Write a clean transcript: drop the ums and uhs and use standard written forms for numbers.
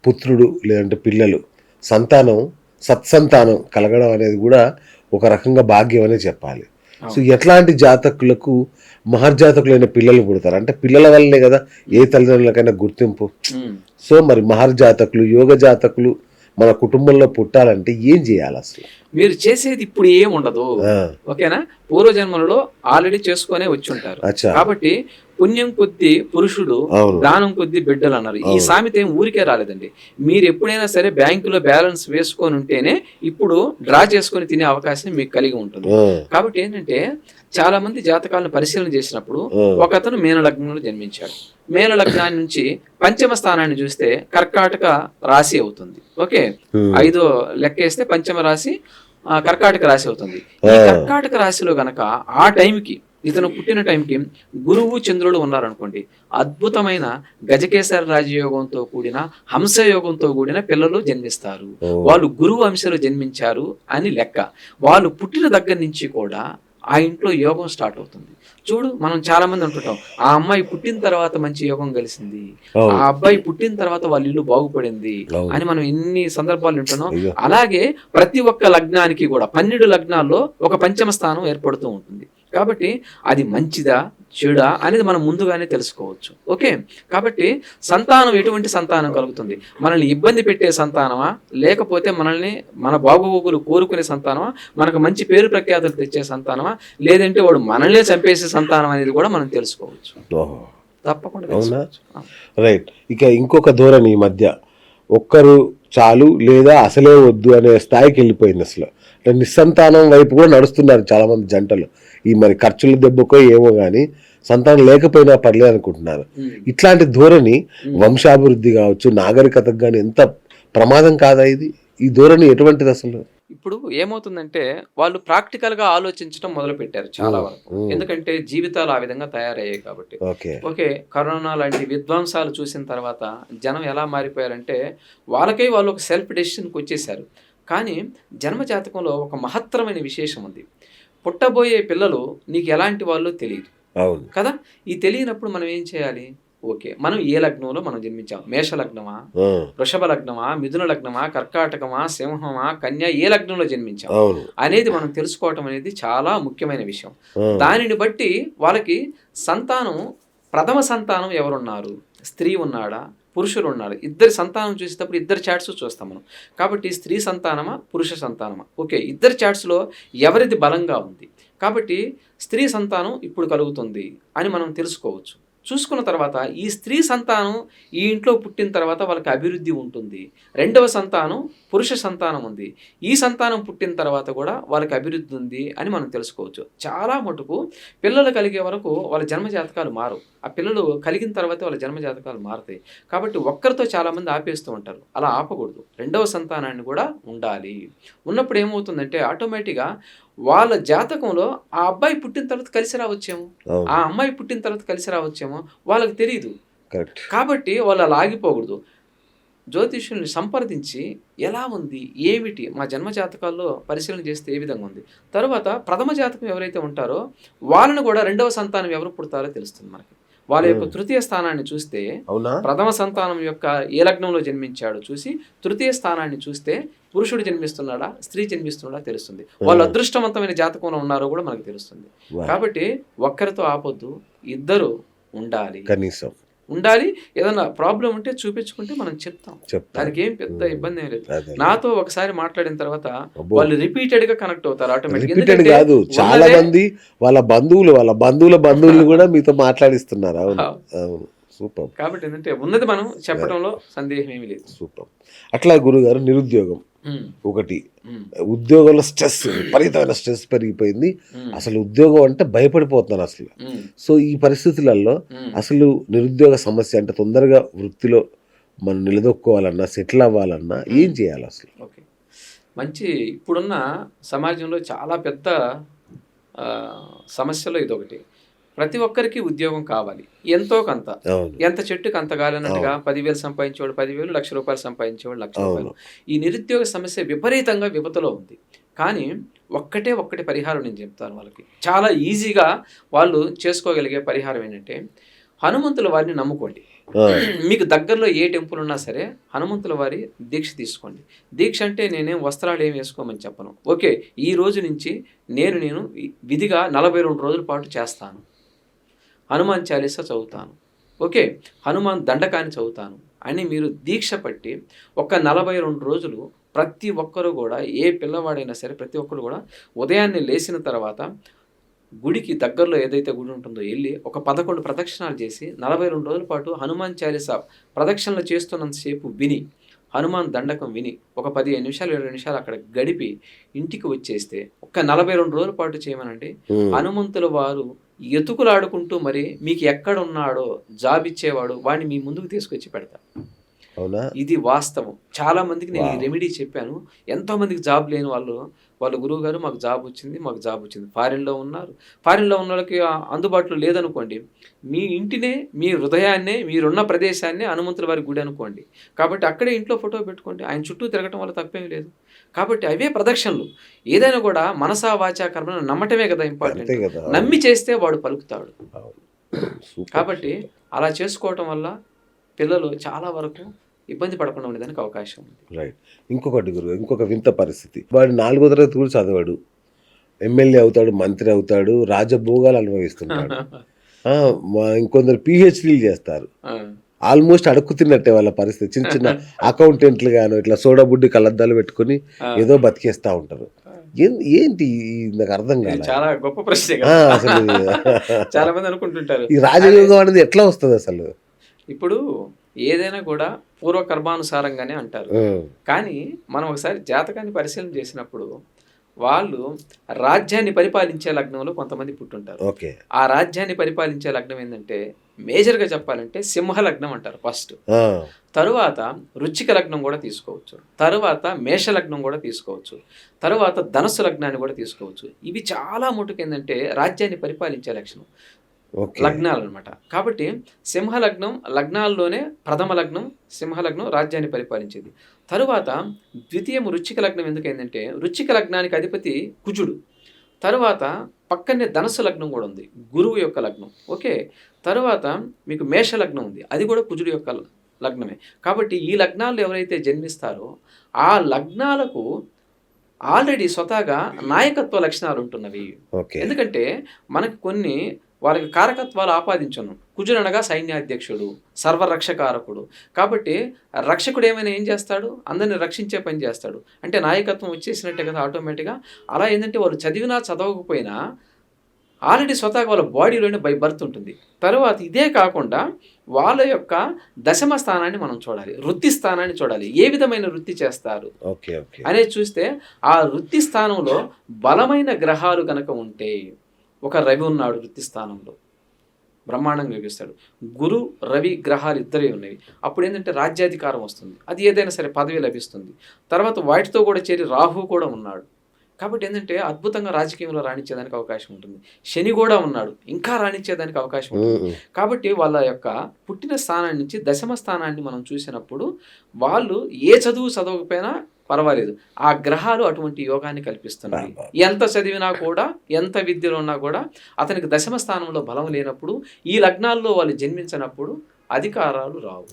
పుత్రుడు లేదంటే పిల్లలు సంతానం సత్సంతానం కలగడం అనేది కూడా ఒక రకంగా భాగ్యం అనే చెప్పాలి. సో ఎట్లాంటి జాతకులకు మహర్జాతకులైన పిల్లలు పుడతారు అంటే పిల్లల వల్లనే కదా ఏ తల్లిదండ్రులకైనా గుర్తింపు. సో మరి మహర్జాతకులు యోగ జాతకులు మన కుటుంబంలో పుట్టాలంటే ఏం చేయాలి అసలు? మీరు చేసేది ఇప్పుడు ఏం ఉండదు, ఓకేనా? పూర్వజన్మలలో ఆల్రెడీ చేసుకునే వచ్చి ఉంటారు కాబట్టి పుణ్యం కొద్ది పురుషుడు దానం కొద్ది బిడ్డలు అన్నారు. ఈ సామెత ఏం ఊరికే రాలేదండి. మీరు ఎప్పుడైనా సరే బ్యాంకులో బ్యాలెన్స్ వేసుకొని ఉంటేనే ఇప్పుడు డ్రా చేసుకొని తినే అవకాశం మీకు కలిగి ఉంటుంది. కాబట్టి ఏంటంటే చాలా మంది జాతకాలను పరిశీలన చేసినప్పుడు ఒకతను మీన లగ్నంలో జన్మించాడు. మీన లగ్నాన్ని నుంచి పంచమ స్థానాన్ని చూస్తే కర్కాటక రాశి అవుతుంది. ఓకే, 5వ లెక్కేస్తే పంచమ రాశి కర్కాటక రాశి అవుతుంది. ఈ కర్కాటక రాశిలో గనక ఆ టైంకి ఇతను పుట్టిన టైంకి గురువు చంద్రుడు ఉన్నారనుకోండి, అద్భుతమైన గజకేసర రాజయోగంతో కూడిన హంసయోగంతో కూడిన పిల్లలు జన్మిస్తారు. వాళ్ళు గురువు అంశలో జన్మించారు అని లెక్క. వాళ్ళు పుట్టిన దగ్గర నుంచి కూడా ఆ ఇంట్లో యోగం స్టార్ట్ అవుతుంది. చూడు, మనం చాలా మంది అనుకుంటాం ఆ అమ్మాయి పుట్టిన తర్వాత మంచి యోగం కలిసింది, ఆ అబ్బాయి పుట్టిన తర్వాత వాళ్ళ ఇల్లు బాగుపడింది అని మనం ఎన్ని సందర్భాలు వింటున్నాం. అలాగే ప్రతి ఒక్క లగ్నానికి కూడా 12 లగ్నాల్లో ఒక పంచమ స్థానం ఏర్పడుతూ ఉంటుంది. కాబట్టి అది మంచిదా చెడా అనేది మనం ముందుగానే తెలుసుకోవచ్చు. ఓకే, కాబట్టి సంతానం ఎటువంటి సంతానం కలుగుతుంది? మనల్ని ఇబ్బంది పెట్టే సంతానమా, లేకపోతే మనల్ని మన బాగోగులు కోరుకునే సంతానమా, మనకు మంచి పేరు ప్రఖ్యాతులు తెచ్చే సంతానమా, లేదంటే వాడు మనల్నే చంపేసే సంతానం అనేది కూడా మనం తెలుసుకోవచ్చు. తప్పకుండా. రైట్. ఇక ఇంకొక ధోరణి ఈ మధ్య ఒక్కరు చాలు లేదా అసలే వద్దు అనే స్థాయికి వెళ్ళిపోయింది. అసలు నిస్సంతానం వైపు కూడా నడుస్తున్నారు చాలా మంది జంటలు. ఈ మరి ఖర్చుల దెబ్బకో ఏమో కానీ సంతానం లేకపోయినా పర్లేదు అనుకుంటున్నారు. ఇట్లాంటి ధోరణి వంశాభివృద్ధి కావచ్చు, నాగరికతకు కానీ ఎంత ప్రమాదం కాదా ఇది? ఈ ధోరణి ఎటువంటిది అసలు? ఇప్పుడు ఏమవుతుందంటే వాళ్ళు ప్రాక్టికల్ గా ఆలోచించడం మొదలు పెట్టారు చాలా వరకు. ఎందుకంటే జీవితాలు ఆ విధంగా తయారయ్యాయి కాబట్టి. ఓకే, కరోనా లాంటి విధ్వంసాలు చూసిన తర్వాత జనం ఎలా మారిపోయారంటే వాళ్ళకై వాళ్ళు ఒక సెల్ఫ్ డెసిషన్కి వచ్చేసారు. కానీ జన్మ జాతకంలో ఒక మహత్తరమైన విశేషం ఉంది. పుట్టబోయే పిల్లలు నీకు ఎలాంటి వాళ్ళు తెలియదు కదా. ఈ తెలియనప్పుడు మనం ఏం చేయాలి? ఓకే, మనం ఏ లగ్నంలో మనం జన్మించాం, మేష లగ్నమా, వృషభ లగ్నమా, మిథున లగ్నమా, కర్కాటకమా, సింహమా, కన్య, ఏ లగ్నంలో జన్మించాం అనేది మనం తెలుసుకోవటం అనేది చాలా ముఖ్యమైన విషయం. దానిని బట్టి వాళ్ళకి సంతానం, ప్రథమ సంతానం ఎవరున్నారు, స్త్రీ ఉన్నాడా పురుషుడు ఉన్నాడు, ఇద్దరి సంతానం చూసేటప్పుడు ఇద్దరు చాట్స్ చూస్తాం మనం. కాబట్టి స్త్రీ సంతానమా పురుష సంతానమా, ఓకే, ఇద్దరు చాట్స్లో ఎవరిది బలంగా ఉంది కాబట్టి స్త్రీ సంతానం ఇప్పుడు కలుగుతుంది అని మనం తెలుసుకోవచ్చు. చూసుకున్న తర్వాత ఈ స్త్రీ సంతానం ఈ ఇంట్లో పుట్టిన తర్వాత వాళ్ళకి అభివృద్ధి ఉంటుంది. రెండవ సంతానం పురుష సంతానం ఉంది, ఈ సంతానం పుట్టిన తర్వాత కూడా వాళ్ళకి అభివృద్ధి ఉంది అని మనం తెలుసుకోవచ్చు. చాలా మటుకు పిల్లలు కలిగే వరకు వాళ్ళ జన్మజాతకాలు మారు, ఆ పిల్లలు కలిగిన తర్వాత వాళ్ళ జన్మజాతకాలు మారుతాయి. కాబట్టి ఒక్కరితో చాలామంది ఆపేస్తూ ఉంటారు. అలా ఆపకూడదు, రెండవ సంతానాన్ని కూడా ఉండాలి. ఉన్నప్పుడు ఏమవుతుందంటే ఆటోమేటిక్గా వాళ్ళ జాతకంలో ఆ అబ్బాయి పుట్టిన తర్వాత కలిసి రావచ్చేమో, ఆ అమ్మాయి పుట్టిన తర్వాత కలిసి రావచ్చేమో వాళ్ళకి తెలియదు. కాబట్టి వాళ్ళు అలా ఆగిపోకూడదు. జ్యోతిష్యుల్ని సంప్రదించి ఎలా ఉంది ఏమిటి మా జన్మ జాతకాల్లో పరిశీలన చేస్తే ఏ విధంగా ఉంది, తర్వాత ప్రథమ జాతకం ఎవరైతే ఉంటారో వాళ్ళని కూడా రెండవ సంతానం ఎవరు పుడతారో తెలుస్తుంది మనకి. వాళ్ళ యొక్క తృతీయ స్థానాన్ని చూస్తే ప్రథమ సంతానం యొక్క ఏ లగ్నంలో జన్మించాడో చూసి తృతీయ స్థానాన్ని చూస్తే పురుషుడు జన్మిస్తున్నాడా స్త్రీ జన్మిస్తున్నాడా తెలుస్తుంది. వాళ్ళు అదృష్టవంతమైన జాతకంలో ఉన్నారో కూడా మనకు తెలుస్తుంది. కాబట్టి ఒక్కరితో ఆపొద్దు, ఇద్దరు ఉండాలి, కనీసం ఉండాలి. ఏదన్నా ప్రాబ్లం ఉంటే చూపించుకుంటే మనం చెప్తాం, దానికి ఏం పెద్ద ఇబ్బంది ఏం లేదు. నాతో ఒకసారి మాట్లాడిన తర్వాత వాళ్ళు రిపీటెడ్ గా కనెక్ట్ అవుతారు ఆటోమేటిక్. కాదు, చాలా మంది వాళ్ళ బంధువుల బంధువులు కూడా మీతో మాట్లాడిస్తున్నారు. అవును, సూపర్. కాబట్టి ఏంటంటే ఉన్నది మనం చెప్పడంలో సందేహం ఏమీ లేదు. సూపర్. అట్లా గురుగారు, నిరుద్యోగం ఒకటి, ఉద్యోగంలో స్ట్రెస్, విపరీతమైన స్ట్రెస్ పెరిగిపోయింది. అసలు ఉద్యోగం అంటే భయపడిపోతున్నారు అసలు. సో ఈ పరిస్థితులలో అసలు నిరుద్యోగ సమస్య అంటే తొందరగా వృత్తిలో మనం నిలదొక్కోవాలన్నా సెటిల్ అవ్వాలన్నా ఏం చేయాలి అసలు? ఓకే, మంచి ఇప్పుడున్న సమాజంలో చాలా పెద్ద సమస్యలో ఇదొకటి. ప్రతి ఒక్కరికి ఉద్యోగం కావాలి, ఎంతో కొంత, ఎంత చెట్టుకు అంత కాలన్నట్టుగా 10,000 సంపాదించేవాడు 10,000, ₹1,00,000 సంపాదించేవాడు ₹1,00,000. ఈ నిరుద్యోగ సమస్య విపరీతంగా విపత్తులో ఉంది. కానీ ఒక్కటి పరిహారం నేను చెప్తాను వాళ్ళకి. చాలా ఈజీగా వాళ్ళు చేసుకోగలిగే పరిహారం ఏంటంటే హనుమంతుల వారిని నమ్ముకోండి. మీకు దగ్గరలో ఏ టెంపుల్ ఉన్నా సరే హనుమంతుల వారి దీక్ష తీసుకోండి. దీక్ష అంటే నేనేం వస్త్రాలు ఏమి వేసుకోమని చెప్పను. ఓకే, ఈ రోజు నుంచి నేను విధిగా 42 రోజుల పాటు చేస్తాను, హనుమాన్ చాలీసా చదువుతాను, ఓకే, హనుమాన్ దండకాన్ని చదువుతాను అని మీరు దీక్ష పట్టి ఒక 42 రోజులు ప్రతి ఒక్కరు కూడా, ఏ పిల్లవాడైనా సరే ప్రతి ఒక్కరు కూడా ఉదయాన్నే లేచిన తర్వాత గుడికి దగ్గరలో ఏదైతే గుడి ఉంటుందో వెళ్ళి ఒక 11 ప్రదక్షిణాలు చేసి 42 రోజుల పాటు హనుమాన్ చాలీసా ప్రదక్షిణలు చేస్తున్నంతసేపు విని, హనుమాన్ దండకం విని ఒక 15 నిమిషాలు 20 నిమిషాలు అక్కడ గడిపి ఇంటికి వచ్చేస్తే ఒక 42 రోజుల పాటు చేయమనండి. హనుమంతుల వారు ఎతుకులాడుకుంటూ మరి మీకు ఎక్కడ ఉన్నాడో జాబ్ ఇచ్చేవాడు వాడిని మీ ముందుకు తీసుకొచ్చి పెడతాడు. అవునా? ఇది వాస్తవం. చాలా మందికి నేను ఈ రెమెడీ చెప్పాను. ఎంతో మందికి జాబ్ లేని వాళ్ళ గురువు గారు మాకు జాబ్ వచ్చింది, ఫారిన్లో ఉన్నారు. ఫారిన్లో ఉన్న వాళ్ళకి అందుబాటులో లేదనుకోండి, మీ ఇంటినే, మీ హృదయాన్నే, మీరున్న ప్రదేశాన్నే హనుమంతుల వారి గుడి అనుకోండి. కాబట్టి అక్కడే ఇంట్లో ఫోటో పెట్టుకోండి. ఆయన చుట్టూ తిరగటం వల్ల తప్పేం లేదు. కాబట్టి అవే ప్రదక్షిణలు. ఏదైనా కూడా మనసా వాచా కర్మను నమ్మటమే కదా ఇంపార్టెంట్. నమ్మి చేస్తే వాడు పలుకుతాడు. కాబట్టి అలా చేసుకోవటం వల్ల పిల్లలు చాలా వరకు ఇబ్బంది పడకుండా ఉండేదానికి అవకాశం ఉంది. రైట్. ఇంకొక వింత పరిస్థితి, వాడు 4వ తరగతి కూడా చదివాడు, ఎమ్మెల్యే అవుతాడు, మంత్రి అవుతాడు, రాజభోగాలు అనుభవిస్తుంటాడు. ఇంకొందరు పిహెచ్డీలు చేస్తారు. ఆల్మోస్ట్ అడుక్కు తిన్నట్టే వాళ్ళ పరిస్థితి. చిన్న చిన్న అకౌంటెంట్లు గాను ఇట్లా సోడా బుడ్డి కళ్ళద్దాలు పెట్టుకుని ఏదో బతికేస్తా ఉంటారు. ఏంటి నాకు అర్థం కాదు. చాలా గొప్ప ప్రశ్న. అసలు చాలా మంది అనుకుంటుంటారు ఈ రాజయోగం అనేది ఎట్లా వస్తుంది అసలు? ఇప్పుడు ఏదైనా కూడా పూర్వ కర్మానుసారంగానే అంటారు. కానీ మనం ఒకసారి జాతకాన్ని పరిశీలన చేసినప్పుడు వాళ్ళు రాజ్యాన్ని పరిపాలించే లగ్నంలో కొంతమంది పుట్టుంటారు. ఆ రాజ్యాన్ని పరిపాలించే లగ్నం ఏంటంటే మేజర్గా చెప్పాలంటే సింహ లగ్నం అంటారు ఫస్ట్. తరువాత వృశ్చిక లగ్నం కూడా తీసుకోవచ్చు, తరువాత మేష లగ్నం కూడా తీసుకోవచ్చు, తరువాత ధనస్సు లగ్నాన్ని కూడా తీసుకోవచ్చు. ఇవి చాలా మటుకు ఏంటంటే రాజ్యాన్ని పరిపాలించే లక్షణం లగ్నాలు అనమాట. కాబట్టి సింహలగ్నం లగ్నాల్లోనే ప్రథమ లగ్నం సింహలగ్నం రాజ్యాన్ని పరిపాలించేది. తరువాత ద్వితీయం వృశ్చిక లగ్నం. ఎందుకైందంటే వృశ్చిక లగ్నానికి అధిపతి కుజుడు. తరువాత పక్కనే ధనస్సు లగ్నం కూడా ఉంది, గురువు యొక్క లగ్నం. ఓకే, తరువాత మీకు మేష లగ్నం ఉంది, అది కూడా కుజుడు యొక్క లగ్నమే. కాబట్టి ఈ లగ్నాల్లో ఎవరైతే జన్మిస్తారో ఆ లగ్నాలకు ఆల్రెడీ స్వతహాగా నాయకత్వ లక్షణాలు ఉంటున్నవి. ఎందుకంటే మనకు కొన్ని వాళ్ళకి కారకత్వాలు ఆపాదించను. కుజుడు అనగా సైన్యాధ్యక్షుడు, సర్వరక్షకారకుడు. కాబట్టి రక్షకుడు ఏం చేస్తాడు? అందరిని రక్షించే పని చేస్తాడు. అంటే నాయకత్వం వచ్చేసినట్టే కదా ఆటోమేటిక్గా. అలా ఏంటంటే వాళ్ళు చదివినా చదవకపోయినా ఆల్రెడీ స్వతహాగా వాళ్ళ బాడీలోనే బై బర్త్ ఉంటుంది. తర్వాత ఇదే కాకుండా వాళ్ళ యొక్క దశమ స్థానాన్ని మనం చూడాలి, వృత్తి స్థానాన్ని చూడాలి. ఏ విధమైన వృత్తి చేస్తారు అనేది చూస్తే ఆ వృత్తి స్థానంలో బలమైన గ్రహాలు కనుక ఉంటే, ఒక రవి ఉన్నాడు వృత్తి స్థానంలో, బ్రహ్మాండంగా యోగిస్తాడు. గురు రవి గ్రహాలు ఇద్దరే ఉన్నవి. అప్పుడు ఏంటంటే రాజ్యాధికారం వస్తుంది, అది ఏదైనా సరే పదవి లభిస్తుంది. తర్వాత వాటితో కూడా చేరి రాహు కూడా ఉన్నాడు. కాబట్టి ఏంటంటే అద్భుతంగా రాజకీయంలో రాణించేదానికి అవకాశం ఉంటుంది. శని కూడా ఉన్నాడు, ఇంకా రాణించేదానికి అవకాశం ఉంటుంది. కాబట్టి వాళ్ళ యొక్క పుట్టిన స్థానాన్ని నుంచి దశమ స్థానాన్ని మనం చూసినప్పుడు వాళ్ళు ఏ చదువు చదవకపోయినా పర్వాలేదు, ఆ గ్రహాలు అటువంటి యోగాన్ని కల్పిస్తున్నాయి. ఎంత చదివినా కూడా, ఎంత విద్యలో ఉన్నా కూడా అతనికి దశమ స్థానంలో బలం లేనప్పుడు, ఈ లగ్నాల్లో వాళ్ళు జన్మించినప్పుడు అధికారాలు రావు.